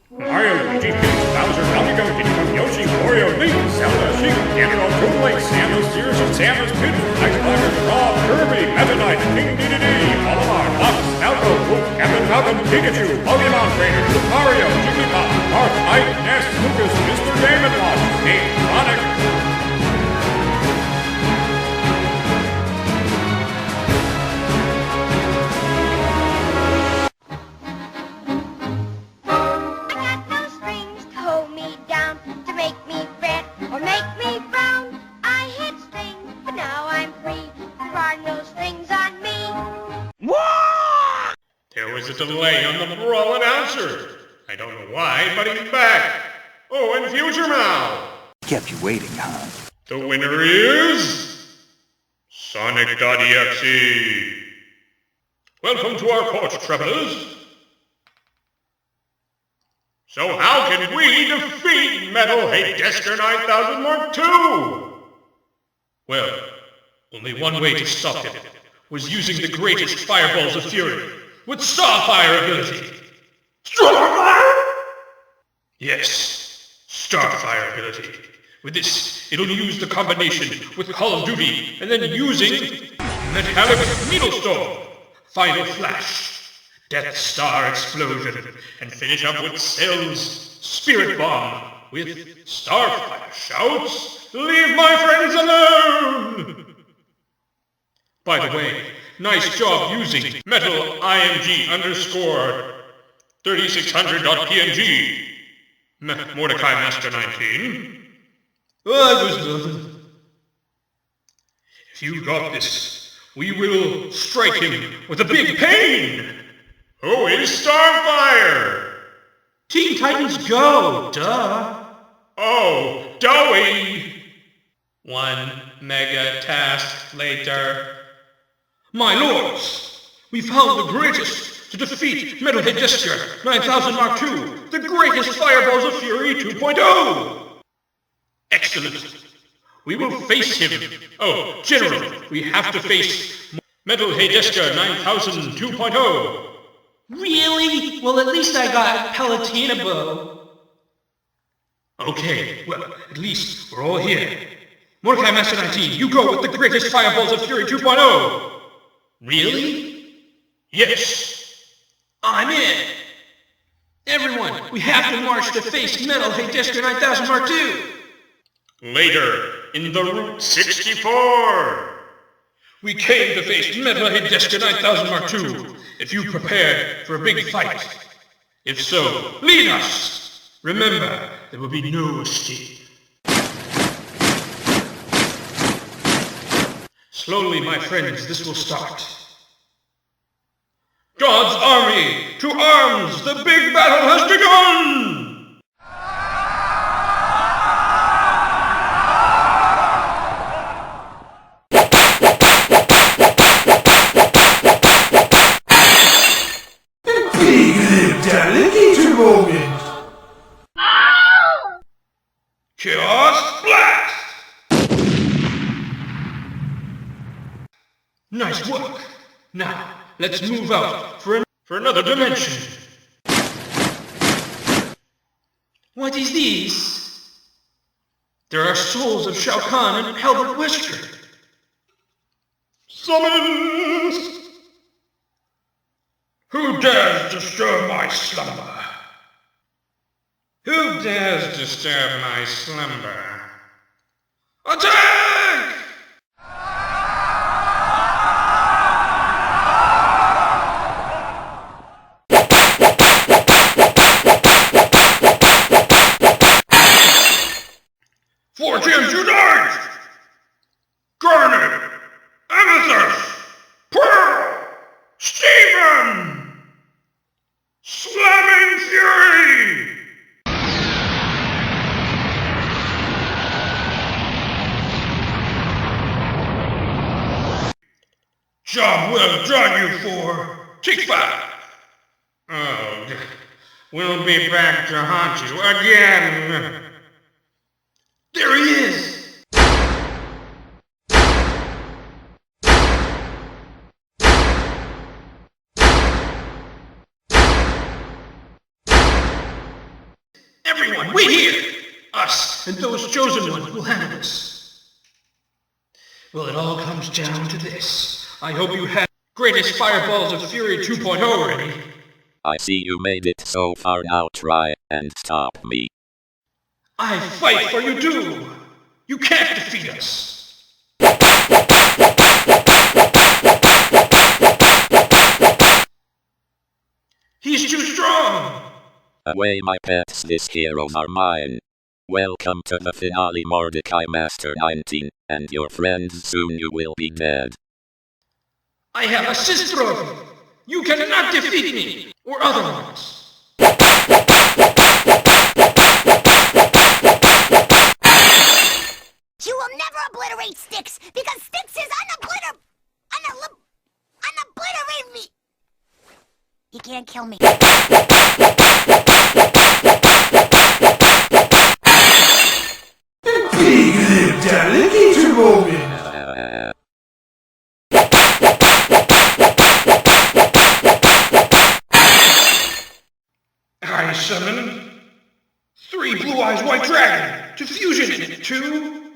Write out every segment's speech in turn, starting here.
Mario, Luigi, Peach, Bowser, Donkey Kong, Diddy Kong, Yoshi, Wario, Link, Zelda, Sheik, Ganondorf, Toonlake, Samus, Sears, and Samus, Pit, Ice Climber, Rob, Kirby, Meta Knight, King Dedede, Olimar, Fox, Falco, Wolf, Captain Falcon, Pikachu, Pokemon Trainer, Mario, Jigglypuff, Marth, Ike, Ness, Lucas, Mr. Game & Watch, Kate, Sonic. There was a delay on the Brawl Announcer. I don't know why, but he's back. Oh, and Future Mal. Kept you waiting, huh? The winner is... Sonic.exe. Welcome to our court, travelers. So how can we defeat Metal Haydesker 9000 Mark II? Well, only one way to stop him was using the greatest fireballs of fury with Starfire ability. Starfire? Yes, Starfire ability. With this, it'll use the combination with Call of Duty and then using Metallic Needlestorm, Final Flash, Death Star Explosion, and finish up with Cell's Spirit Bomb with Starfire shouts, "Leave my friends alone!" By the way, nice job using Metal IMG underscore 3600.png. Mordecai Master 19. I was nothing. If you got this, we will strike him with a big pain. Who is Starfire? Teen Titans Go, duh. Oh, doughy. One mega task later. My lords, we found the greatest to defeat Metal Haydesker 9000 Mark II, the greatest Fireballs of Fury 2.0. Excellent. We will face him. Oh, General, we have to face Metal Haydesker 9000 2.0. Really? Well, at least I got Palatinable. Okay, well, at least we're all here. Mordecai Master 19, you go with the greatest Fireballs of Fury 2.0. Really? Yes. I'm in. Everyone, we have to march to face Metal Haydesker 9000 Mark II. Later, in the Route 64. We came to face Metal Haydesker 9000 Mark II. If you prepared for a big fight. If so, lead us. Remember, there will be no escape. Slowly, my friends, this will start. God's army, to arms! The big battle has begun! Big alligator moment! Chaos Blast! Nice work. Now, let's move out for another dimension. What is this? There are souls of Shao Kahn and Halbert Wesker. Summons! Who dares disturb my slumber? Who dares disturb my slumber? Attack! Fortunes unite! Garnet! Amethyst! Pearl! Stephen! Slamming Fury! Job well done, you four! Take 5! Oh, we'll be back to haunt you again! There he is! Everyone, wait here! Us and those chosen ones will handle this. Well, it all comes down to this. I hope you have greatest Fireballs of Fury 2.0 ready. I see you made it so far, now try and stop me. I fight for you too! You can't defeat us! He's too strong! Away my pets, these heroes are mine. Welcome to the finale, Mordecai Master 19, and your friends, soon you will be dead. I have assist trophy! You cannot defeat me! Or otherwise! You will never obliterate Styx, because Styx is unobliterate me! He can't kill me. Big-lipped alligator moment! I summon 3 Blue Eyes White Dragon to fusion into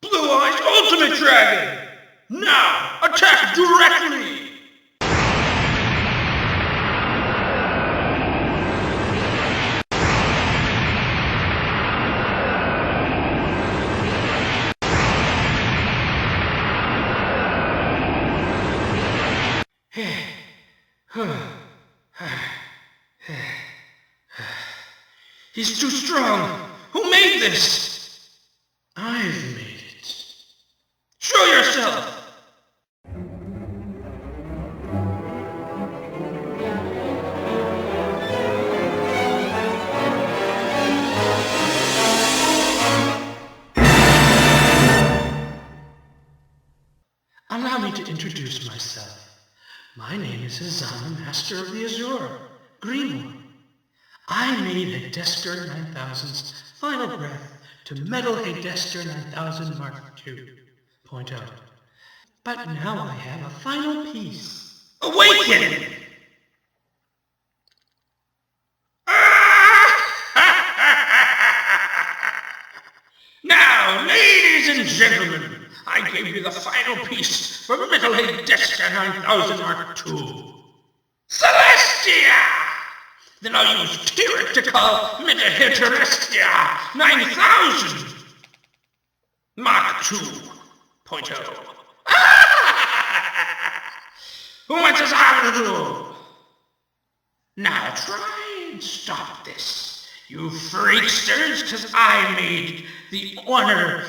Blue Eyes Ultimate Dragon! Now, attack directly! He's too strong! Who made this? I've made it. Show yourself! Allow me to introduce myself. My name is Azana, Master of the Azure, Green One. I made Hadaster 9000's final breath to Metal Hadaster 9000 Mark II.0. But now I have a final piece. Awaken! Now, ladies and gentlemen, I gave you the final piece for Metal Hadaster 9000 Mark II. Celestia! Then I'll use Tyrant to call Metal Hadaster 9000 Mark II.0. Who wants us out to do? Now try and stop this, you freaksters, because I made the honor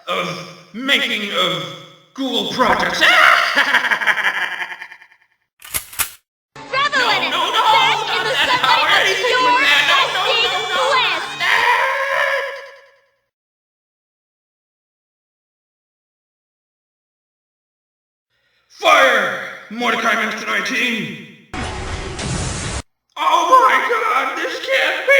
of making of Google products. Revel in it! Bask in the sunlight of pure esting bliss! Fire! Mordecai Master 19! Oh my god, this can't be!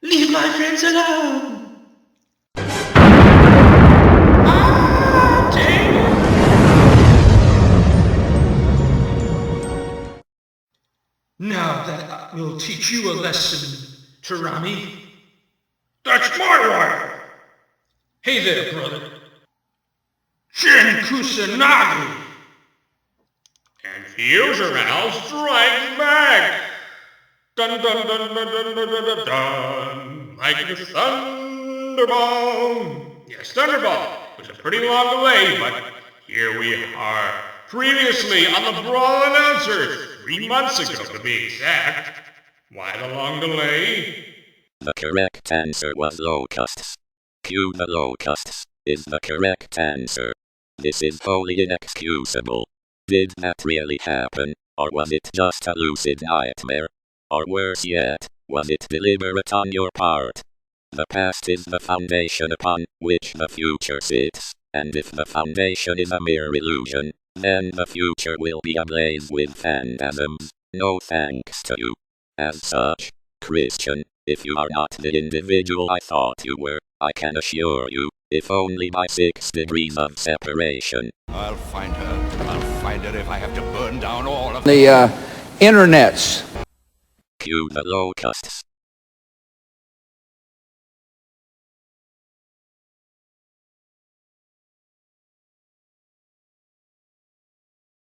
Leave my friends alone! Ah, dang it! Now that I will teach you a lesson, Tarami. That's my wire! Hey there, brother. Shin Kusanagi! And Fusional strikes back! Dun dun dun dun dun dun dun dun dun! Like the Thunderball! Yes, Thunderball! It was a pretty long delay, but here we are. Previously on the Brawl Announcer, 3 months ago to be exact. Why the long delay? The correct answer was locusts. Cue the locusts is the correct answer. This is wholly inexcusable. Did that really happen, or was it just a lucid nightmare? Or worse yet, was it deliberate on your part? The past is the foundation upon which the future sits, and if the foundation is a mere illusion, then the future will be ablaze with phantasms. No thanks to you. As such, Christian, if you are not the individual I thought you were, I can assure you, if only by 6 degrees of separation. I'll find her. I'll find her if I have to burn down all of the internets. Cue the locusts.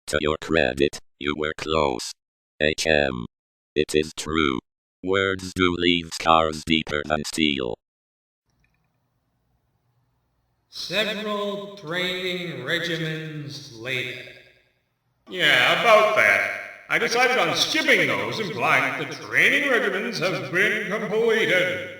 To your credit, you were close. HM. It is true. Words do leave scars deeper than steel. Several training regimens later. Yeah, about that. I decided on skipping those, implying that the training regimens have been completed.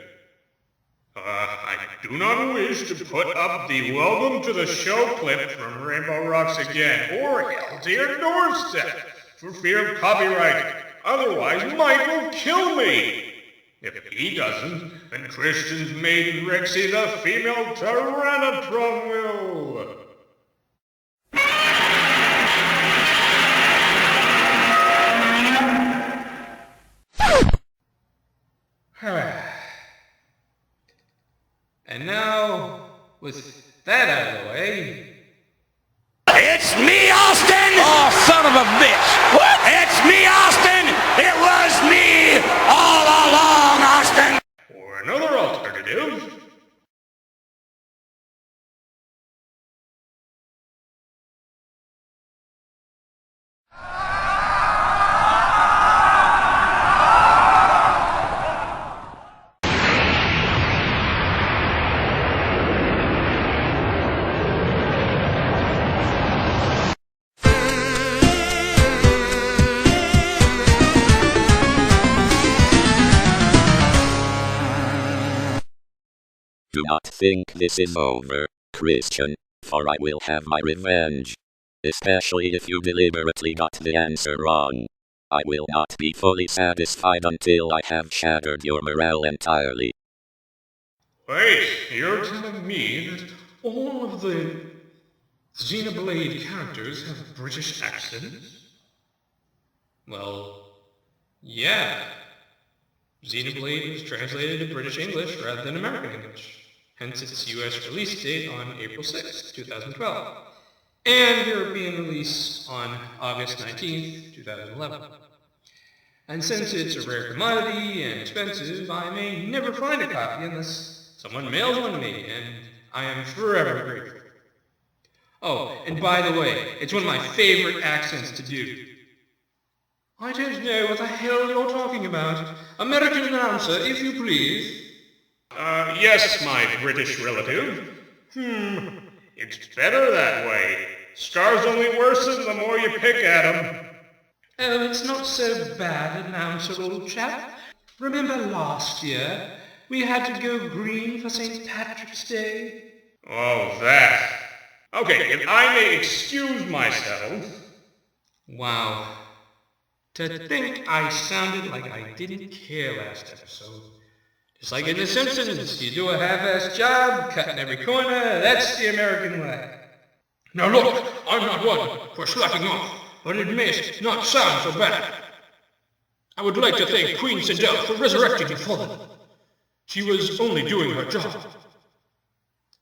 I do not wish to put up the welcome to the show clip from Rainbow Rocks again, or held to your doorstep, for fear of copyright. Otherwise, Mike will kill me. If he doesn't, then Christian's maiden Rexy, the female Tyrannotron, will. And now, with that out of the way... It's me, Austin! Oh, son of a bitch! What? It's me, Austin! It was me all along, Austin! Or another alternative... Do not think this is over, Christian, for I will have my revenge. Especially if you deliberately got the answer wrong. I will not be fully satisfied until I have shattered your morale entirely. Wait, you're telling me that All of the Xenoblade characters have British accents? Well, yeah. Xenoblade was translated to British English rather than American English, hence its US release date on April 6, 2012, and European release on August 19, 2011. And since it's a rare commodity and expensive, I may never find a copy unless someone mails one to me, and I am forever grateful. Oh, and by the way, it's one of my favorite accents to do. I don't know what the hell you're talking about. American announcer, if you please. Yes, my British relative. It's better that way. Scars only worsen the more you pick at 'em. Oh, it's not so bad, announcer, old chap. Remember last year, we had to go green for St. Patrick's Day? Oh, that. Okay, if I may excuse myself. Wow. To think I sounded like I didn't care last episode. Just like in The Simpsons, you do a half-assed job, cutting every corner, that's the American way. Now look, I'm not one for slacking off, but it may not sound so bad. I would like to thank Queen Sindel for resurrecting the fallen. She was only doing her job.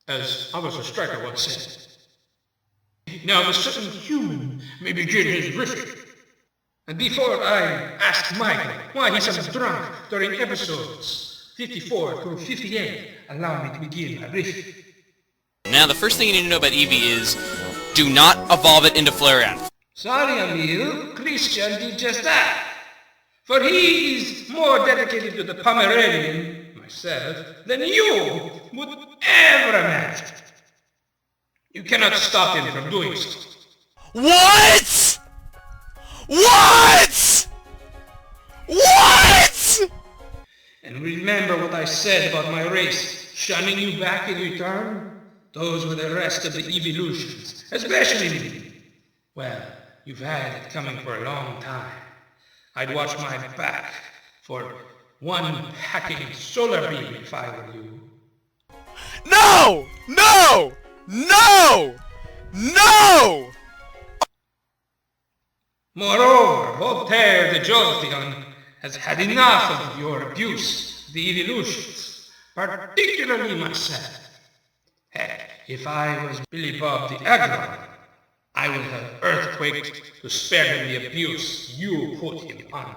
As Officer Stryker once said. Now the certain human may begin his riffing. And before I ask Michael why he's so drunk during episodes 54 through 58, allow me to begin my riff. Now, the first thing you need to know about Eevee is, do not evolve it into Flareon. Sorry, Emil, Christian did just that. For he is more dedicated to the Pomeranian, myself, than you would ever imagine. You cannot stop him from doing so. What? What? What? And remember what I said about my race, shunning you back in return? Those were the rest of the evolutions, especially me. Well, you've had it coming for a long time. I'd watch my back for one hacking solar beam if I were you. No! No! No! No! Moreover, Voltaire the Jolteon has had enough of your abuse of the evolutions, particularly myself. Heck, if I was Billy Bob the Aggro, I would have earthquaked to spare him the abuse you put him under.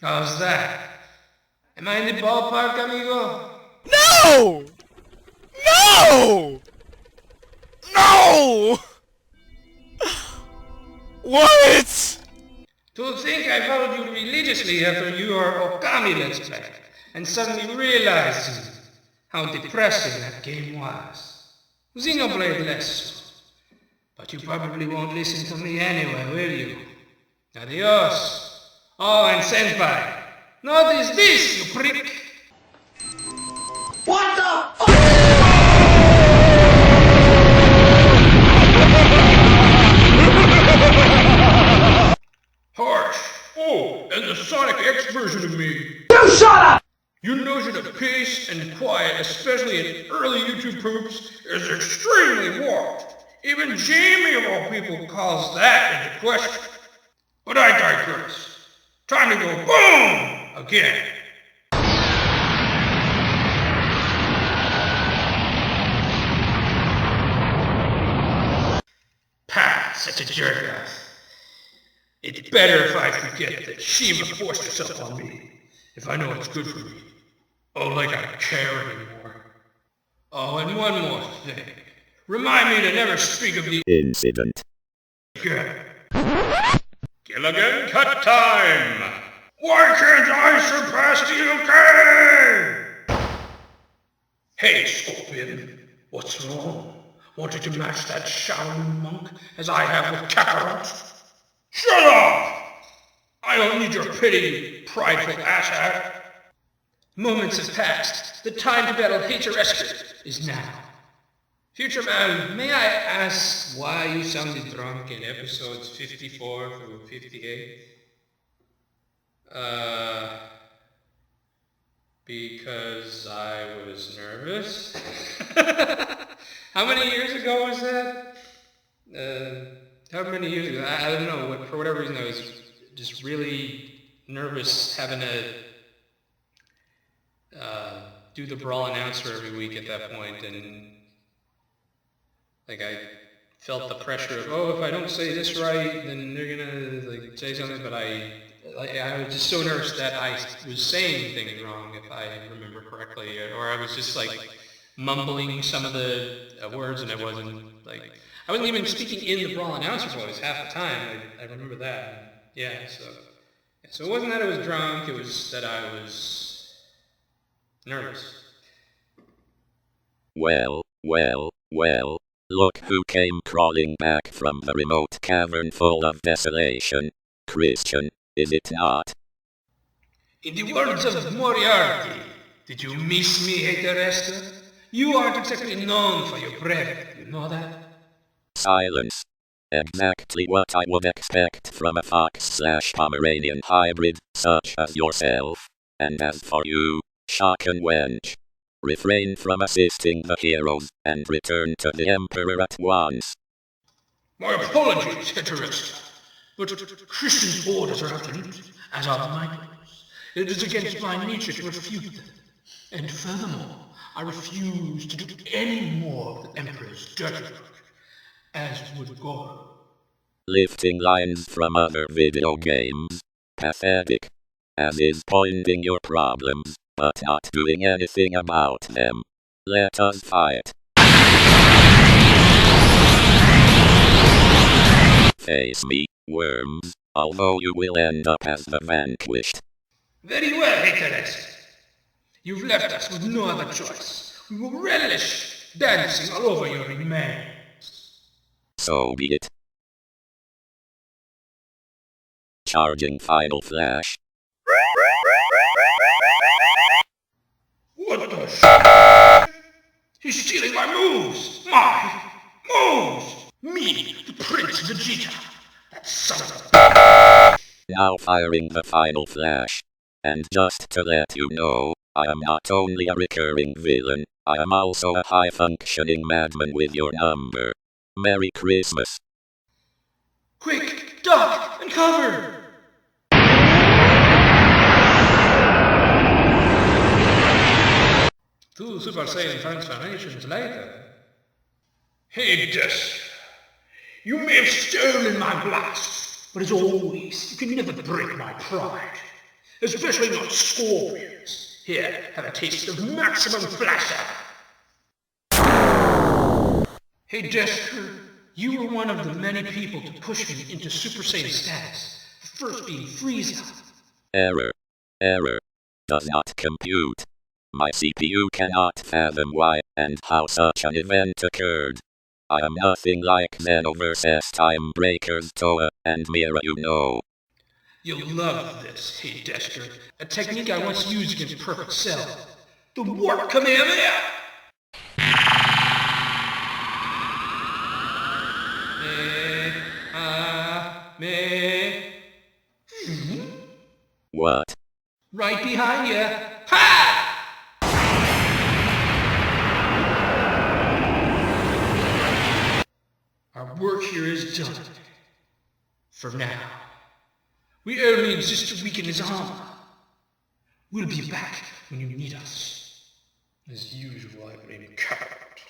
How's that? Am I in the ballpark, amigo? No! No! No! What? To think I followed you religiously after your Okami Let's Play, and suddenly realized how depressing that game was. Xenoblade less so. But you probably won't listen to me anyway, will you? Adios. Oh, and Senpai, notice this, you prick! What the Harsh! Oh, and the Sonic X version of me! You shut up! Your notion of peace and quiet, especially in early YouTube poops, is extremely warped. Even Jamie, of all people, calls that into question. But I digress. Time to go boom! Again. Pah, such a jerk-off. It's better if I forget that Shima forced herself on me, if I know it's good for me. Oh, like I care anymore. Oh, and one more thing. Remind me to never speak of the Incident. again. Gilligan, cut time! Why can't I surpass the UK? Hey, Scorpion, what's wrong? Wanted to match that Shaolin monk as I have with Kakarot? Shut up! I don't need your pity, you prideful asshat. Moments have passed. The time to battle Haterescu is now. Future man, may I ask why you sounded drunk in episodes 54 through 58? Because I was nervous? How many years ago was that? How many years ago? I don't know. For whatever reason, I was just really nervous having to do the Brawl Announcer every week at that point, and like I felt the pressure of, oh, if I don't say this right, then they're gonna like say something. But I was just so nervous that I was saying things wrong, if I remember correctly, or I was just like mumbling some of the words, and I wasn't even speaking in the Brawl Announcer voice half the time. I remember that. Yeah, so it wasn't that I was drunk, it was that I was nervous. Well, look who came crawling back from the remote cavern full of desolation. Christian, is it not? In the words of Moriarty, did you miss me, Haterescu? You aren't exactly known for your brevity, you know that? Silence. Exactly what I would expect from a fox/Pomeranian hybrid, such as yourself. And as for you, Shock and Wench, refrain from assisting the heroes, and return to the Emperor at once. My apologies, Haterescu, but Christian's orders are absolute, as are mine. It is against my nature to refute them. And furthermore, I refuse to do any more of the Emperor's dirty work, as would Goro. Lifting lines from other video games. Pathetic. As is pointing your problems, but not doing anything about them. Let us fight. Face me, worms, although you will end up as the vanquished. Very well, Haterescu. You've left us with no other choice. We will relish dancing all over your remains. So be it. Charging Final Flash. What the sh**? He's stealing my moves! My moves! Me, the Prince Vegeta! That son of a... Now firing the Final Flash. And just to let you know, I am not only a recurring villain, I am also a high-functioning madman with your number. Merry Christmas. Quick, duck, and cover! 2 Super Saiyan transformations later. Hey, Desk. You may have stolen my blast, but as always, you can never break my pride. Especially not scorpions. Here, have a taste of maximum flasher. Hey, Desker, you were one of the many people to push me into Super Saiyan status, the first being Frieza. Error. Does not compute. My CPU cannot fathom why and how such an event occurred. I am nothing like Xenoverse S-Time Breakers Toa and Mira, you know. You'll love this, hey Desker. A technique I once used against Perfect Cell. The Warp Kamehameha! What? Right behind you. Ha! Our work here is done. For now. We only insist to weaken his armor. We'll be back when you need us. As usual, I blame Coward.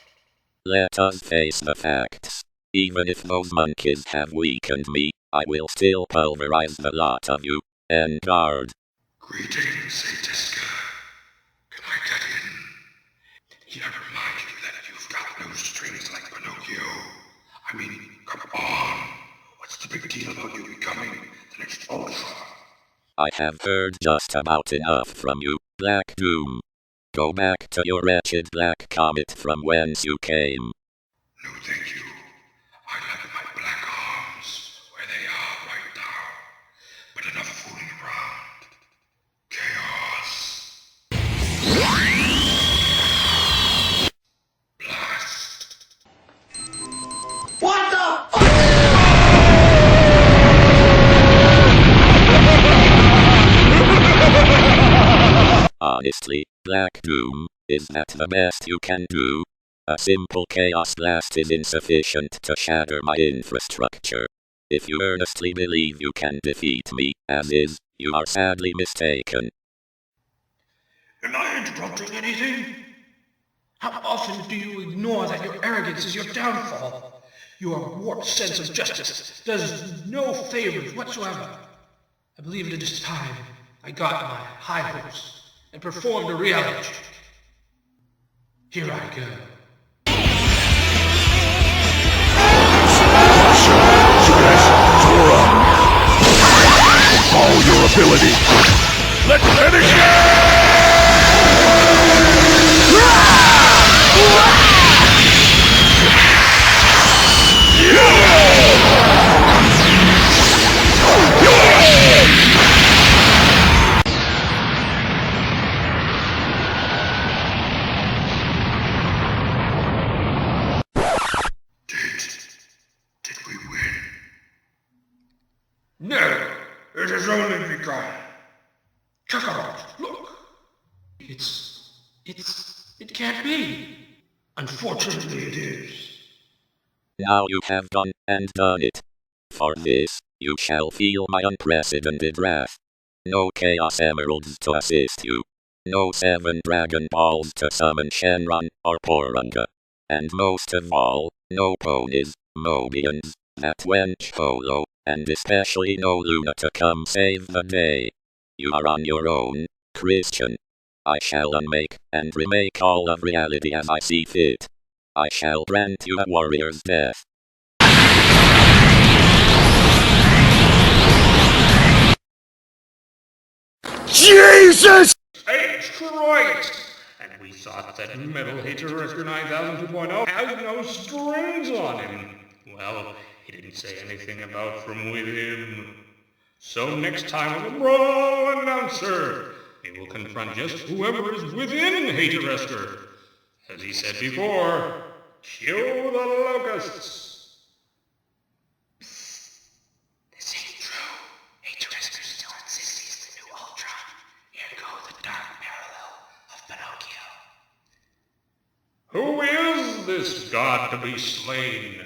Let us face the facts. Even if those monkeys have weakened me, I will still pulverize the lot of you. En garde. Greetings, Desker. Can I get in? Did I remind you that you've got no strings like Pinocchio? I mean, come on. What's the big deal about you becoming the next Ultra? I have heard just about enough from you, Black Doom. Go back to your wretched black comet from whence you came. No, thank you. I like my black arms where they are right now. But enough fooling around. Chaos. Blast. What the Honestly, Black Doom, is that the best you can do? A simple Chaos Blast is insufficient to shatter my infrastructure. If you earnestly believe you can defeat me, as is, you are sadly mistaken. Am I interrupting anything? How often do you ignore that your arrogance is your downfall? Your warped sense of justice does no favors whatsoever. I believe it is time I got my high hopes and performed a reality check. Here I go. All your ability. Let's finish it! Did we win? No, it has only begun. Kakarot, look. It can't be. Unfortunately, it is. Now you have gone and done it. For this, you shall feel my unprecedented wrath. No Chaos Emeralds to assist you. No 7 Dragon Balls to summon Shenron or Porunga. And most of all, no ponies, Mobians, that wench Polo, and especially no Luna to come save the day. You are on your own, Christian. I shall unmake and remake all of reality as I see fit. I shall grant you a warrior's death. Jesus! Age Christ! And we thought that Metal Hater Esker 9000 2.0 has no strings on him. Well, he didn't say anything about from within. So next time on the Brawl Announcer, he will confront just whoever is within Hater Esker. As he said before, kill the locusts. This ain't true. Hater Esker still insists he's the new Ultron. Here go the dark parallel of Pinocchio. Who is this god to be slain?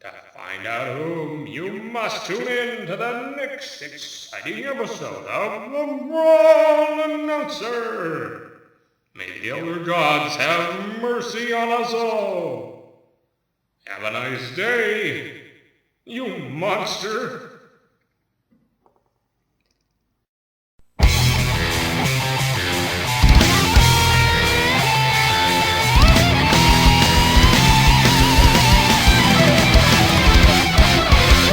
To find out whom, you must tune in to the next exciting episode of the Brawl Announcer. May the elder gods have mercy on us all. Have a nice day, you monster.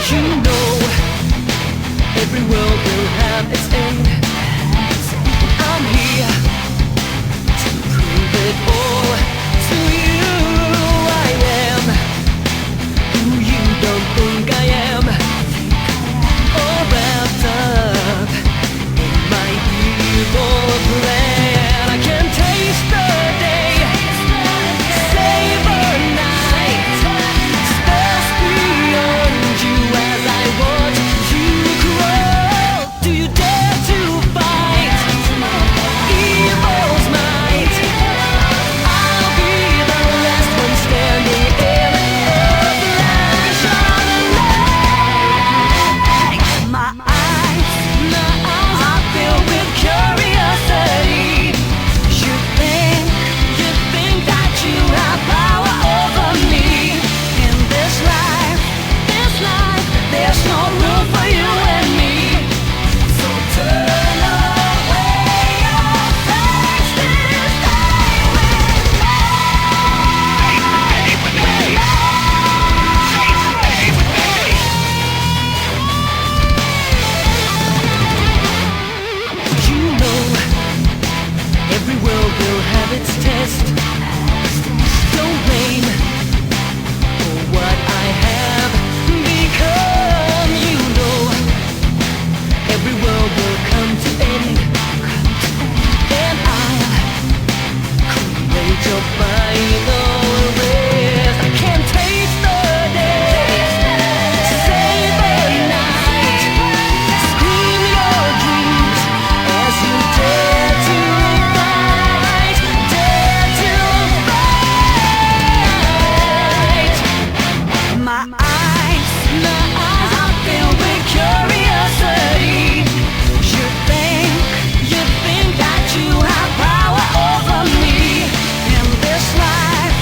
You know, every world will have its end. I'm here to prove it all to you. I am who you don't think I am. All wrapped up in my evil plan. I can taste the day, savor night, stars beyond you as I watch you grow. Do you dare to fight evil's might? I'll be the last one standing in a flash of light. My eyes are filled with curiosity. You think that you have power over me. In this life, there's no room for you and me. So turn away your face and stay with me. You know, every world will have its test. Don't blame for what I have become. You know, every world will come to end, and I'll create your final rest. I can taste the day, savor night, scream your dreams as you dare to fight, My eyes are filled with curiosity. You think that you have power over me. In this life,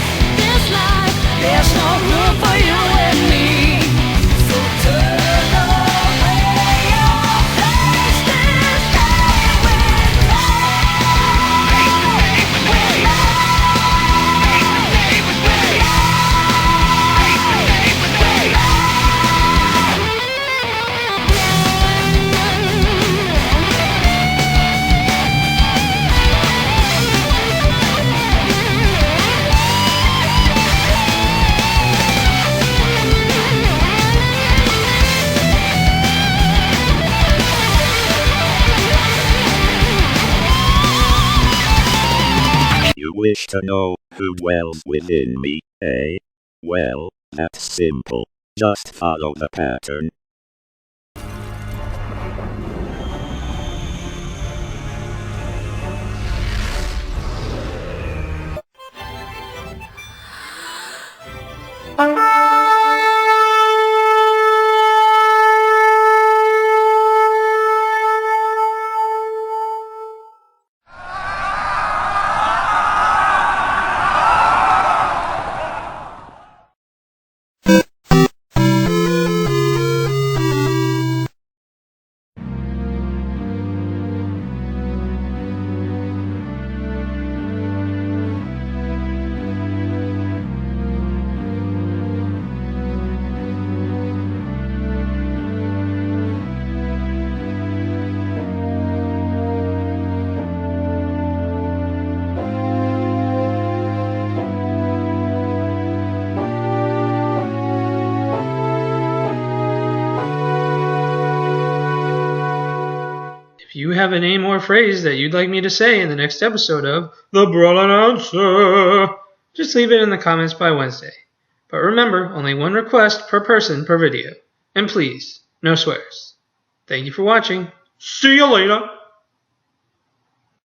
there's no room for you and me. So turn away your face and stay with You wish to know who dwells within me, eh? Well, that's simple. Just follow the pattern. If you have a name or phrase that you'd like me to say in the next episode of The Brawl Announcer, just leave it in the comments by Wednesday. But remember, only one request per person per video. And please, no swears. Thank you for watching. See you later.